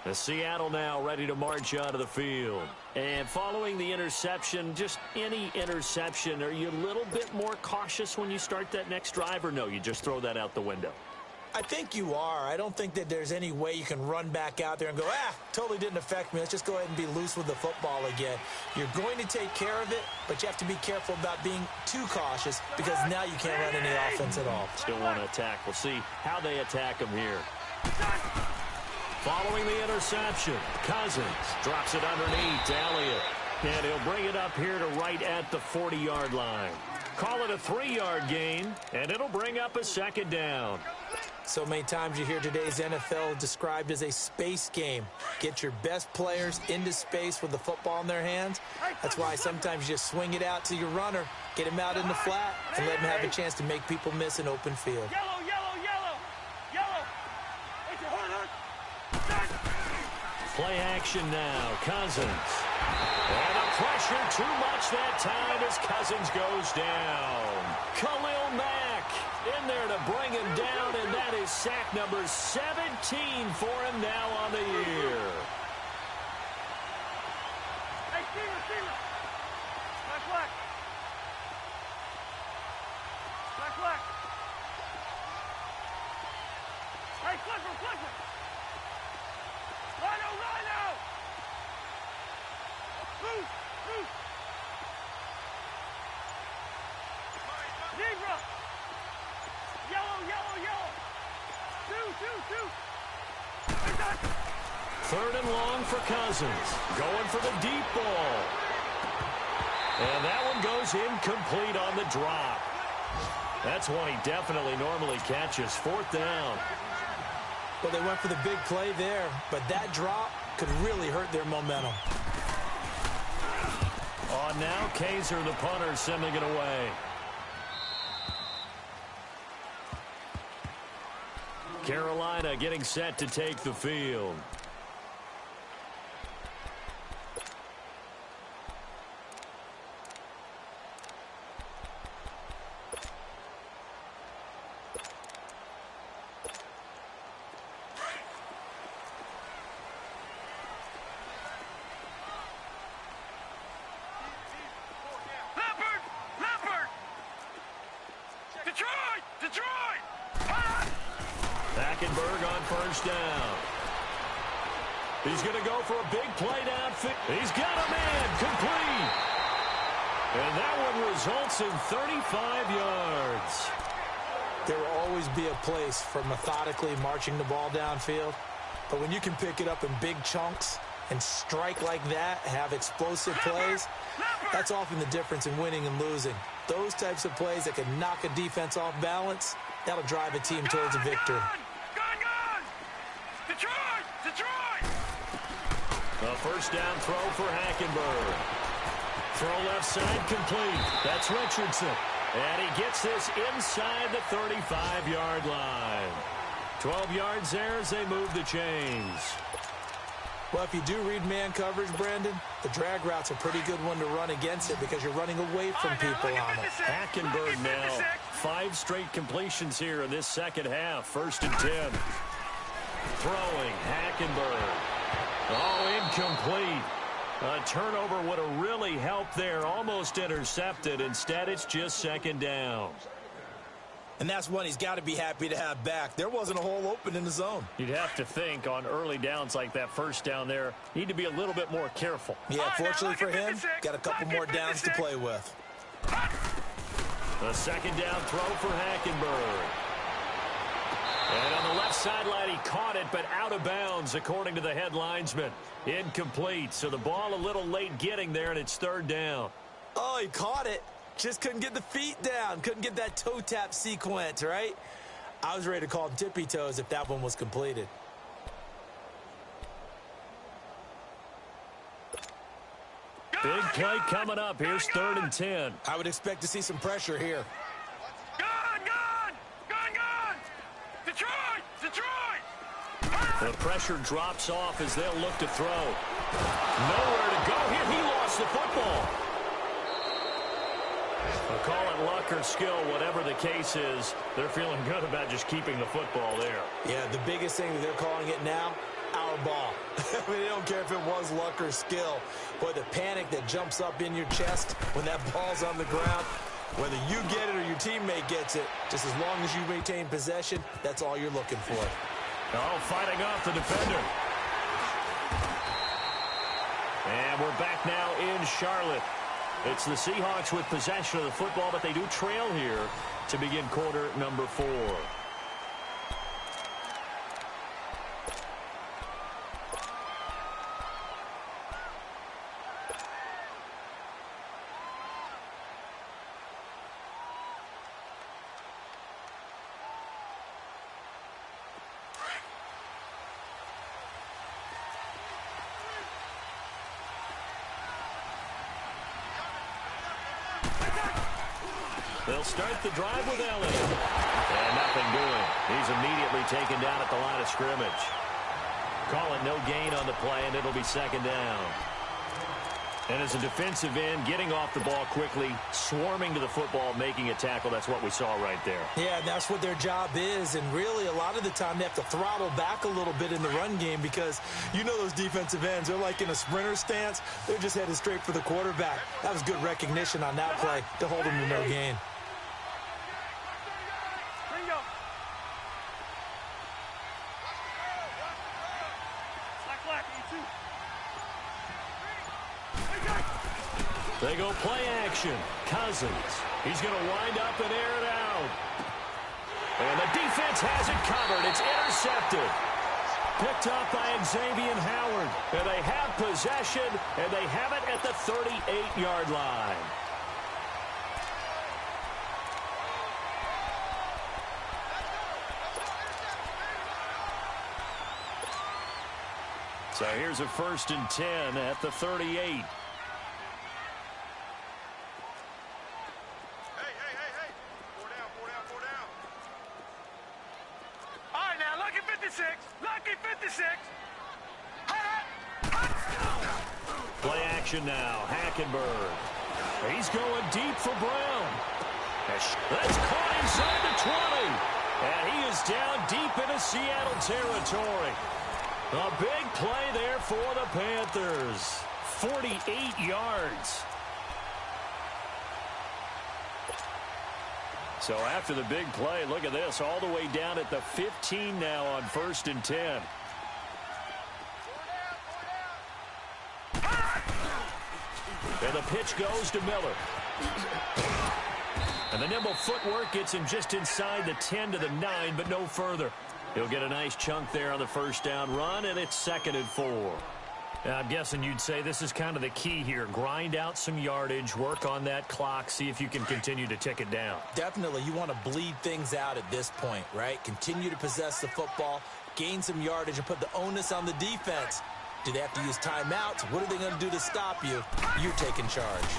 The Seattle now ready to march out of the field. And following the interception, just any interception, are you a little bit more cautious when you start that next drive, or no, you just throw that out the window? I think you are. I don't think that there's any way you can run back out there and go, totally didn't affect me. Let's just go ahead and be loose with the football again. You're going to take care of it, but you have to be careful about being too cautious because now you can't run any offense at all. Still want to attack. We'll see how they attack him here. Following the interception, Cousins drops it underneath to Elliott. And he'll bring it up here to right at the 40-yard line. Call it a 3-yard gain, and it'll bring up a 2nd down. So many times you hear today's NFL described as a space game. Get your best players into space with the football in their hands. That's why sometimes you just swing it out to your runner, get him out in the flat, and let him have a chance to make people miss an open field. Play action now. Cousins. And the pressure too much that time as Cousins goes down. Khalil Mack in there to bring him down, and that is sack number 17 for him now on the year. Hey, Steeler. Black. Hey, Clifford. Rhino. Move. Zebra. Yellow. Two. Third and long for Cousins. Going for the deep ball. And that one goes incomplete on the drop. That's one he definitely normally catches. Fourth down. Well, they went for the big play there, but that drop could really hurt their momentum. On now, Kaiser, the punter, sending it away. Carolina getting set to take the field. Hackenberg on first down. He's going to go for a big play downfield. He's got a man complete. And that one results in 35 yards. There will always be a place for methodically marching the ball downfield. But when you can pick it up in big chunks and strike like that, have explosive plays, that's often the difference in winning and losing. Those types of plays that can knock a defense off balance, that'll drive a team towards a victory. Detroit! A first down throw for Hackenberg. Throw left side complete. That's Richardson. And he gets this inside the 35-yard line. 12 yards there as they move the chains. Well, if you do read man coverage, Brandon, the drag route's a pretty good one to run against it because you're running away from people on it. Hackenberg now, 5 straight completions here in this second half. 1st and 10. Throwing, Hackenberg. Oh, incomplete. A turnover would have really helped there. Almost intercepted. Instead, it's just 2nd down. And that's one he's got to be happy to have back. There wasn't a hole open in the zone. You'd have to think on early downs like that first down there, need to be a little bit more careful. Yeah, fortunately for him, got a couple more downs to play with. The 2nd down throw for Hackenberg. And on the left sideline, he caught it, but out of bounds, according to the head linesman. Incomplete, so the ball a little late getting there, and it's 3rd down. Oh, he caught it. Just couldn't get the feet down. Couldn't get that toe tap sequence, right? I was ready to call him tippy toes if that one was completed. Big play coming up. Here's 3rd and 10. I would expect to see some pressure here. Gone! Detroit! The pressure drops off as they'll look to throw. Nowhere to go here. He lost the football. They'll call it luck or skill, whatever the case is. They're feeling good about just keeping the football there. Yeah, the biggest thing that they're calling it now, our ball. I mean, they don't care if it was luck or skill. Boy, the panic that jumps up in your chest when that ball's on the ground, whether you get it or your teammate gets it, just as long as you maintain possession, that's all you're looking for. Oh, fighting off the defender. And we're back now in Charlotte. It's the Seahawks with possession of the football, but they do trail here to begin quarter number 4. They'll start the drive with Elliott. And nothing doing. He's immediately taken down at the line of scrimmage. Call it no gain on the play, and it'll be second down. And as a defensive end, getting off the ball quickly, swarming to the football, making a tackle, that's what we saw right there. Yeah, and that's what their job is. And really, a lot of the time, they have to throttle back a little bit in the run game because you know those defensive ends, they're like in a sprinter stance. They're just headed straight for the quarterback. That was good recognition on that play to hold them to no gain. They go play action. Cousins. He's going to wind up and air it out. And the defense has it covered. It's intercepted. Picked up by Xavier Howard. And they have possession, and they have it at the 38-yard line. So here's a 1st and 10 at the 38. Play action now. Hackenberg. He's going deep for Brown. That's caught inside the 20. And he is down deep into Seattle territory. A big play there for the Panthers. 48 yards. So after the big play, look at this. All the way down at the 15 now on 1st and 10. And the pitch goes to Miller. And the nimble footwork gets him just inside the 10 to the 9, but no further. He'll get a nice chunk there on the 1st down run, and it's 2nd and 4. I'm guessing you'd say this is kind of the key here. Grind out some yardage, work on that clock, see if you can continue to tick it down. Definitely. You want to bleed things out at this point, right? Continue to possess the football, gain some yardage, and put the onus on the defense. Do they have to use timeouts? What are they going to do to stop you? You're taking charge.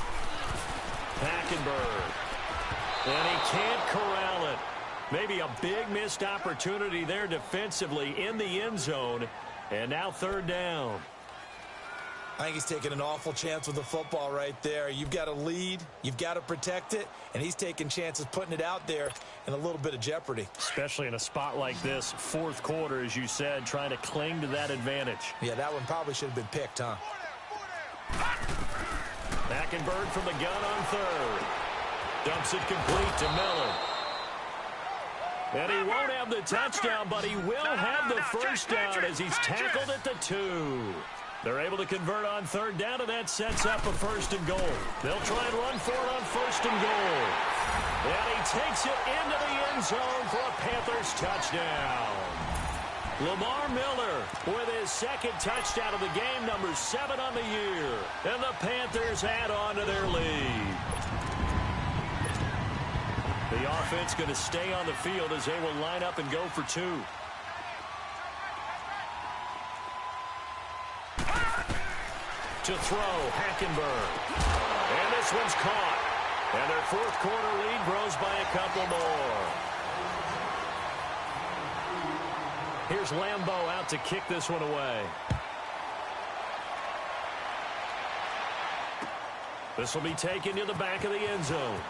Hackenberg. And he can't corral it. Maybe a big missed opportunity there defensively in the end zone. And now 3rd down. I think he's taking an awful chance with the football right there. You've got to lead, you've got to protect it, and he's taking chances putting it out there in a little bit of jeopardy. Especially in a spot like this, 4th quarter, as you said, trying to cling to that advantage. Yeah, that one probably should have been picked, huh? Hackenberg from the gun on 3rd. Dumps it complete to Miller. And he won't have the touchdown, but he will have the 1st down as he's tackled at the 2. They're able to convert on 3rd down, and that sets up a 1st and goal. They'll try and run for it on 1st and goal. And he takes it into the end zone for a Panthers touchdown. Lamar Miller with his 2nd touchdown of the game, number 7 on the year. And the Panthers add on to their lead. The offense going to stay on the field as they will line up and go for 2. To throw, Hackenberg. And this one's caught. And their 4th quarter lead grows by a couple more. Here's Lambeau out to kick this one away. This will be taken to the back of the end zone.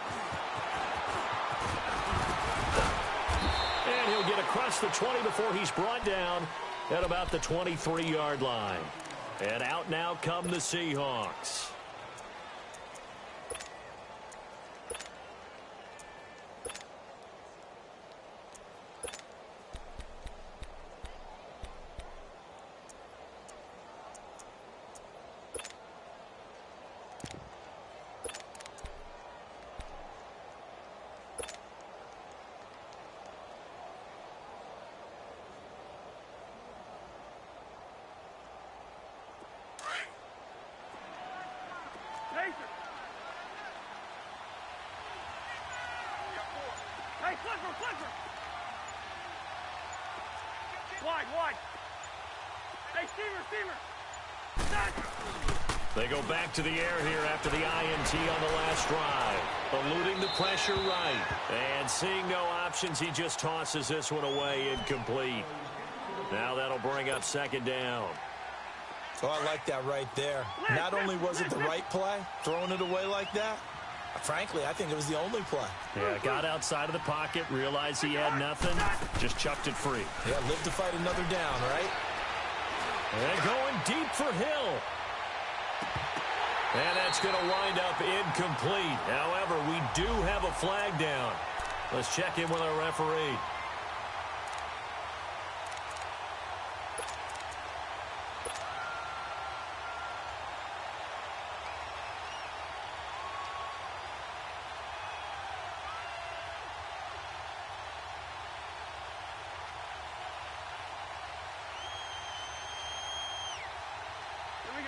And he'll get across the 20 before he's brought down at about the 23-yard line. And out now come the Seahawks. Wide. Hey, Steamer. They go back to the air here after the INT on the last drive. Eluding the pressure right. And seeing no options, he just tosses this one away incomplete. Now that'll bring up second down. Oh, I like that right there. Not only was it the right play, throwing it away like that, frankly, I think it was the only play. Yeah, got outside of the pocket, realized he had nothing, just chucked it free. Yeah, live to fight another down, right? And going deep for Hill. And that's going to wind up incomplete. However, we do have a flag down. Let's check in with our referee.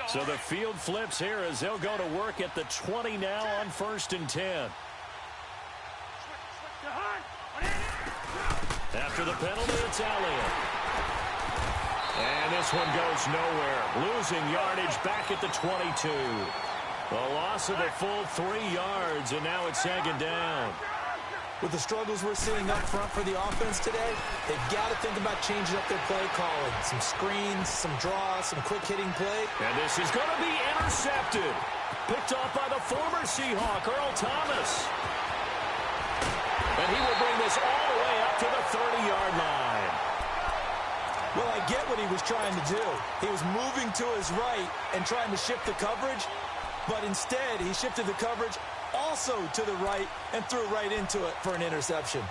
So the field flips here as they'll go to work at the 20 now on 1st and 10. After the penalty, it's Elliott. And this one goes nowhere. Losing yardage back at the 22. A loss of a full 3 yards, and now it's second down. With the struggles we're seeing up front for the offense today, they've got to think about changing up their play calling. Some screens, some draws, some quick-hitting play. And this is going to be intercepted. Picked off by the former Seahawk, Earl Thomas. And he will bring this all the way up to the 30-yard line. Well, I get what he was trying to do. He was moving to his right and trying to shift the coverage, but instead he shifted the coverage also to the right and threw right into it for an interception.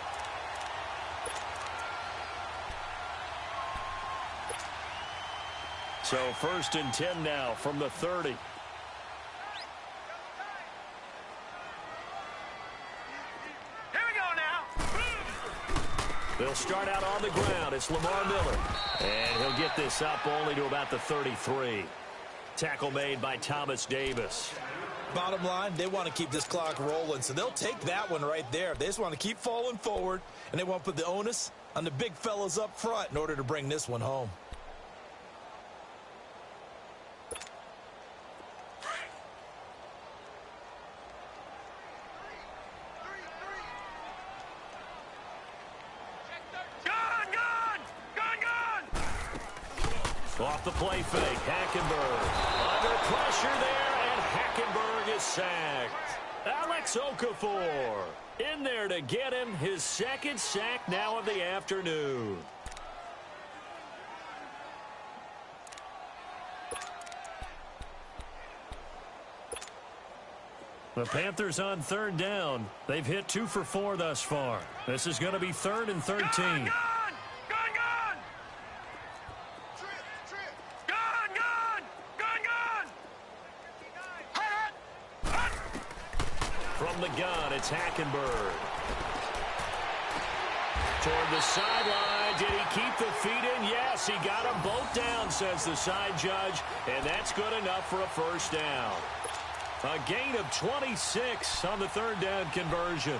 So 1st and 10 now from the 30. Here we go now. They'll start out on the ground. It's Lamar Miller. And he'll get this up only to about the 33. Tackle made by Thomas Davis. Bottom line, they want to keep this clock rolling, so they'll take that one right there. They just want to keep falling forward, and they want to put the onus on the big fellas up front in order to bring this one home. Off the play fake, Hackenberg. Under pressure there, and Hackenberg is sacked. Alex Okafor in there to get him his second sack now of the afternoon. The Panthers on 3rd down. They've hit 2 for 4 thus far. This is going to be 3rd and 13. From the gun, it's Hackenberg. Toward the sideline. Did he keep the feet in? Yes, he got them both down, says the side judge. And that's good enough for a first down. A gain of 26 on the 3rd down conversion.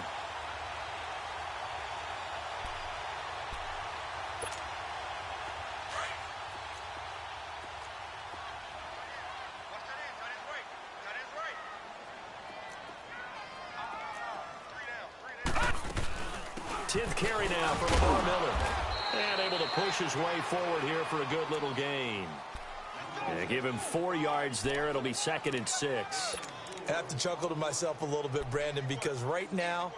Carry now for Lamar Miller. And able to push his way forward here for a good little gain. And give him 4 yards there. It'll be 2nd and 6. I have to chuckle to myself a little bit, Brandon, because right now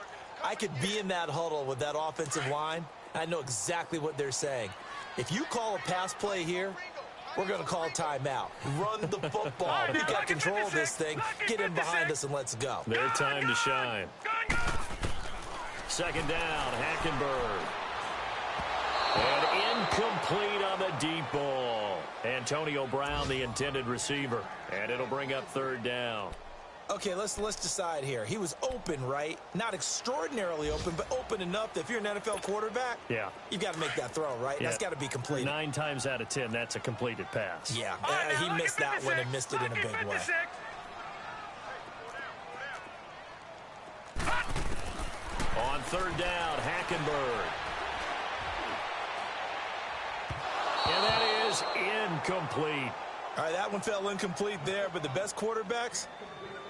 I could be in that huddle with that offensive line. I know exactly what they're saying. If you call a pass play here, we're going to call timeout. Run the football. We got control of this thing. Get in behind us and let's go. Their time to shine. 2nd down, Hackenberg. And incomplete on the deep ball. Antonio Brown, the intended receiver. And it'll bring up 3rd down. Okay, let's decide here. He was open, right? Not extraordinarily open, but open enough that if you're an NFL quarterback, yeah, you've got to make that throw, right? Yeah. That's got to be completed. 9 times out of 10, that's a completed pass. Yeah, he missed that one and missed it in a big way. On 3rd down, Hackenberg. And that is incomplete. All right, that one fell incomplete there, but the best quarterbacks,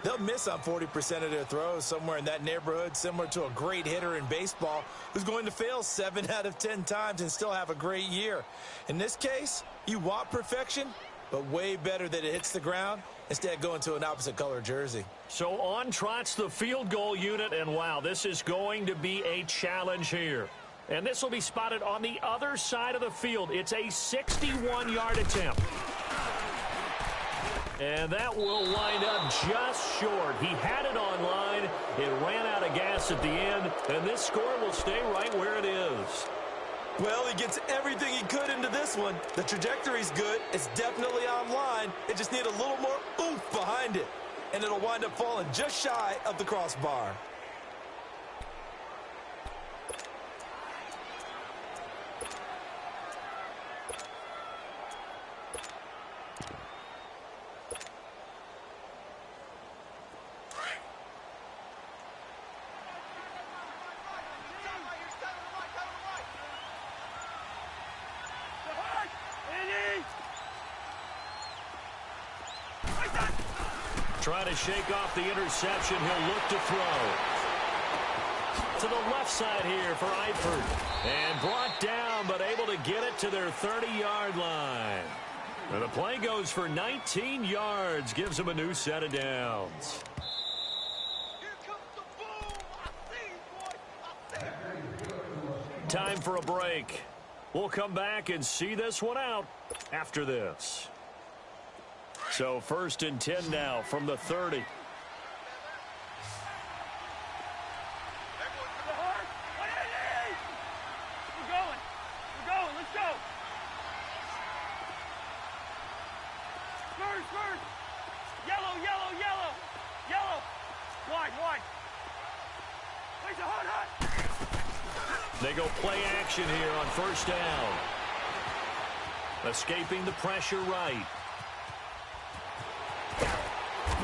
They'll miss on 40% of their throws, somewhere in that neighborhood, similar to a great hitter in baseball who's going to fail 7 out of 10 times and still have a great year. In this case, you want perfection, but way better that it hits the ground instead of going to an opposite color jersey. So on trots the field goal unit, and wow, this is going to be a challenge here. And this will be spotted on the other side of the field. It's a 61-yard attempt. And that will wind up just short. He had it on line. It ran out of gas at the end, and this score will stay right where it is. Well, he gets everything he could into this one. The trajectory's good. It's definitely on line. It just needs a little more oomph behind it, and it'll wind up falling just shy of the crossbar. Trying to shake off the interception. He'll look to throw. To the left side here for Eifert. And brought down, but able to get it to their 30-yard line. And the play goes for 19 yards. Gives them a new set of downs. Here comes the boom. I see you, boy. I see you. Time for a break. We'll come back and see this one out after this. So 1st and 10 now from the 30. They go play action here on 1st down. Escaping the pressure right.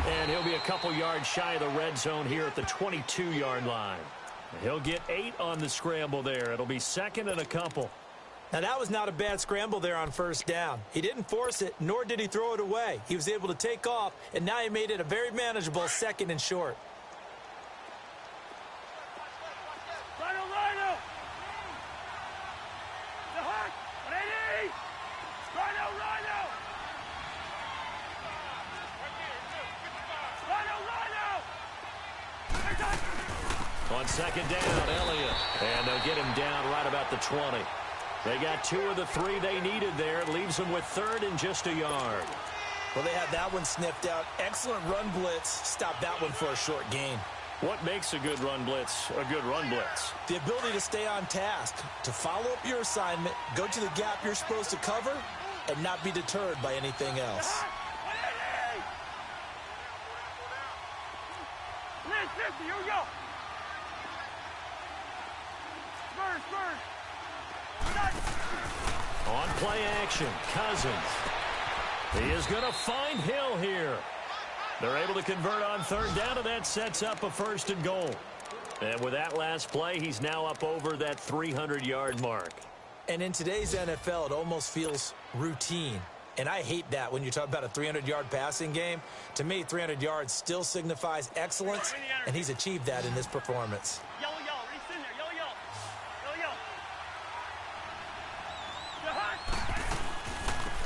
And he'll be a couple yards shy of the red zone here at the 22-yard line. He'll get 8 on the scramble there. It'll be 2nd and a couple. Now, that was not a bad scramble there on 1st down. He didn't force it, nor did he throw it away. He was able to take off, and now he made it a very manageable 2nd and short. On 2nd down, Elliott. And they'll get him down right about the 20. They got 2 of the 3 they needed there. It leaves them with 3rd and just a yard. Well, they had that one sniffed out. Excellent run blitz. Stop that one for a short gain. What makes a good run blitz a good run blitz? The ability to stay on task, to follow up your assignment, go to the gap you're supposed to cover, and not be deterred by anything else. Here we go. On play action, Cousins. He is going to find Hill here. They're able to convert on 3rd down, and that sets up a 1st and goal. And with that last play, he's now up over that 300-yard mark. And in today's NFL, it almost feels routine. And I hate that when you talk about a 300-yard passing game. To me, 300 yards still signifies excellence, and he's achieved that in this performance. Yellow, reach in there. Yellow.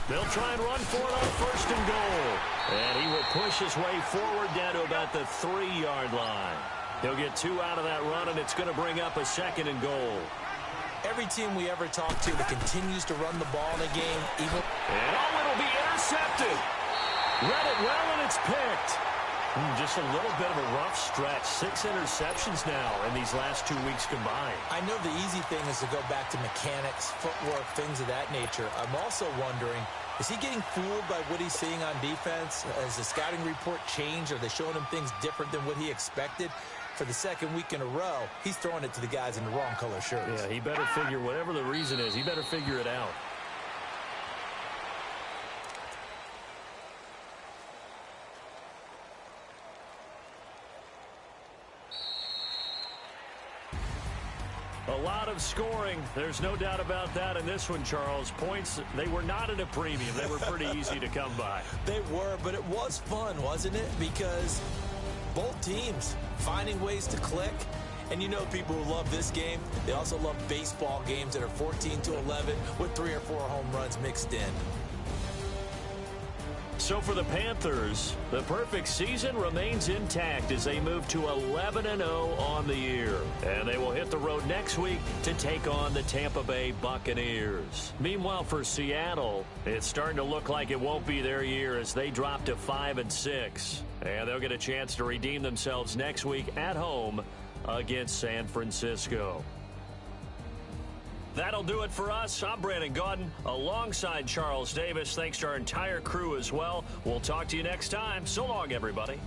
They'll try and run for it on 1st and goal. And he will push his way forward down to about the 3-yard line. He'll get 2 out of that run, and it's going to bring up a 2nd and goal. Every team we ever talk to that continues to run the ball in a game, even... And it'll be intercepted. Read it well, and it's picked. Just a little bit of a rough stretch. 6 interceptions now in these last 2 weeks combined. I know the easy thing is to go back to mechanics, footwork, things of that nature. I'm also wondering, is he getting fooled by what he's seeing on defense? Has the scouting report changed? Are they showing him things different than what he expected? For the 2nd week in a row, he's throwing it to the guys in the wrong color shirts. Yeah, he better figure, whatever the reason is, he better figure it out. A lot of scoring. There's no doubt about that in this one, Charles. Points, they were not at a premium. They were pretty easy to come by. They were, but it was fun, wasn't it? Because Both teams finding ways to click. And you know people who love this game, they also love baseball games that are 14-11 with 3 or 4 home runs mixed in. So for the Panthers, the perfect season remains intact as they move to 11-0 on the year. And they will hit the road next week to take on the Tampa Bay Buccaneers. Meanwhile, for Seattle, it's starting to look like it won't be their year as they drop to 5-6. And they'll get a chance to redeem themselves next week at home against San Francisco. That'll do it for us. I'm Brandon Gaudin alongside Charles Davis. Thanks to our entire crew as well. We'll talk to you next time. So long, everybody.